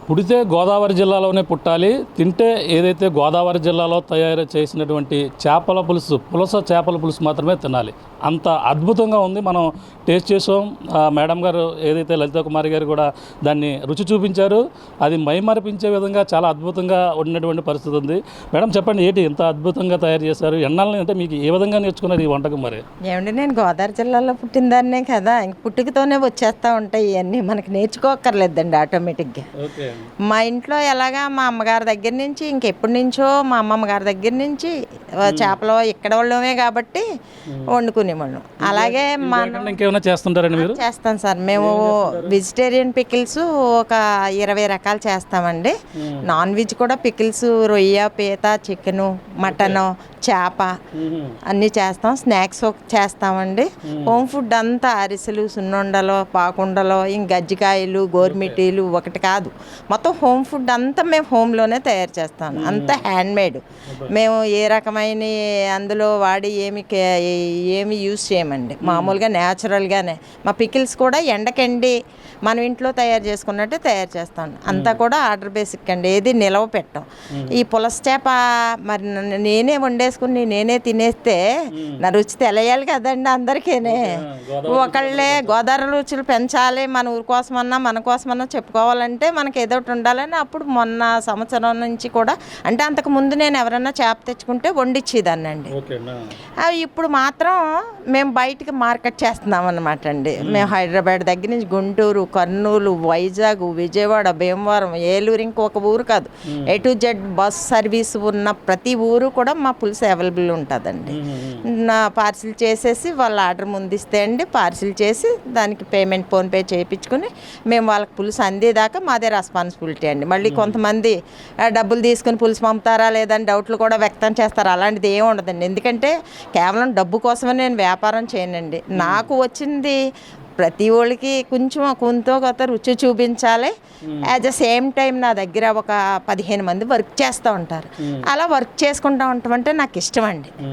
పుడితే గోదావరి జిల్లాలోనే పుట్టాలి, తింటే ఏదైతే గోదావరి జిల్లాలో తయారు చేసినటువంటి చేపల పులుసు, పులస చేపల పులుసు మాత్రమే తినాలి. అంత అద్భుతంగా ఉంది. మనం టేస్ట్ చేసాం. మేడం గారు ఏదైతే లలితా కుమారి గారు కూడా దాన్ని రుచి చూపించారు. అది మైమరిపించే విధంగా చాలా అద్భుతంగా ఉన్నటువంటి పరిస్థితి ఉంది. మేడం చెప్పండి, ఏంటి ఇంత అద్భుతంగా తయారు చేశారు? ఎన్నాళ్ళని అంటే మీకు ఏ విధంగా నేర్చుకున్నారు ఈ వంటకం? మరి ఏమండి, నేను గోదావరి జిల్లాలో పుట్టిందాన్నే కదా, ఇంక పుట్టుకతోనే వచ్చేస్తూ ఉంటాయి ఇవన్నీ, మనకి నేర్చుకోక్కర్లేదండి ఆటోమేటిక్గా. మా ఇంట్లో ఎలాగా మా అమ్మగారి దగ్గర నుంచి ఇంకెప్పటి నుంచో మా అమ్మమ్మ గారి దగ్గర నుంచి చేపలు ఇక్కడ వాళ్ళమే కాబట్టి వండుకునేవాళ్ళం. అలాగే ఇంకేమైనా చేస్తుంటారండి మీరు? చేస్తాం సార్. మేము వెజిటేరియన్ పికిల్స్ ఒక 20 రకాలు చేస్తామండి. నాన్ వెజ్ కూడా పికిల్స్, రొయ్య, పీత, చికెను, మటను, చేప అన్నీ చేస్తాం. స్నాక్స్ చేస్తామండి. హోమ్ ఫుడ్ అంతా అరిసెలు, సున్నుండలు, పాకుండలు, ఇంక గజ్జికాయలు, గోర్మిటీలు ఒకటి కాదు, మొత్తం హోమ్ ఫుడ్ అంతా మేము హోమ్లోనే తయారు చేస్తాం. అంతా హ్యాండ్మేడ్. మేము ఏ రకమైన అందులో వాడి ఏమి యూజ్ చేయమండి. మామూలుగా న్యాచురల్గానే. మా పికిల్స్ కూడా ఎండకండి మనం ఇంట్లో తయారు చేసుకున్నట్టు తయారు చేస్తాను. అంతా కూడా ఆర్డర్ బేసిక్ అండి, ఏది నిలవ పెట్టాం. ఈ పులస చేప మరి నేనే వండేసుకుని నేనే తినేస్తే నా రుచి తెలియాలి కదండి అందరికీనే. ఒకళ్ళే గోదావరి రుచులు పెంచాలి, మన ఊరి కోసమన్నా మన కోసమన్నా చెప్పుకోవాలంటే మనకి ఏదో ఒకటి ఉండాలని అప్పుడు మొన్న సంవత్సరం నుంచి కూడా, అంటే అంతకు ముందు నేను ఎవరన్నా చేప తెచ్చుకుంటే వండిచ్చేదాన్ని అండి. ఇప్పుడు మాత్రం మేము బయటికి మార్కెట్ చేస్తున్నాం అన్నమాట అండి. మేము హైదరాబాద్ దగ్గర నుంచి గుంటూరు, కర్నూలు, వైజాగ్, విజయవాడ, భీమవరం, ఏలూరు, ఇంకొక ఊరు కాదు, A to Z bus service ఉన్న ప్రతి ఊరు కూడా మా పులుసు అవైలబుల్ ఉంటుందండి. నా పార్సిల్ చేసేసి వాళ్ళ ఆర్డర్ ముందిస్తే అండి, పార్సిల్ చేసి దానికి పేమెంట్ ఫోన్పే చేయించుకుని మేము వాళ్ళకి పులుసు అందేదాకా మాదే రెస్పాన్సిబిలిటీ అండి. మళ్ళీ కొంతమంది డబ్బులు తీసుకుని పులుసు పంపుతారా లేదని డౌట్లు కూడా వ్యక్తం చేస్తారు. అలాంటిది ఏమి ఉండదండి. ఎందుకంటే కేవలం డబ్బు కోసమే నేను వ్యాపారం చేయనండి. నాకు వచ్చింది ప్రతి వాళ్ళకి కొంచెం కొంత కొత్త రుచి చూపించాలి. యాజ్ అ సేమ్ టైం నా దగ్గర ఒక 15 మంది వర్క్ చేస్తూ ఉంటారు. అలా వర్క్ చేసుకుంటూ ఉంటామంటే నాకు ఇష్టం అండి.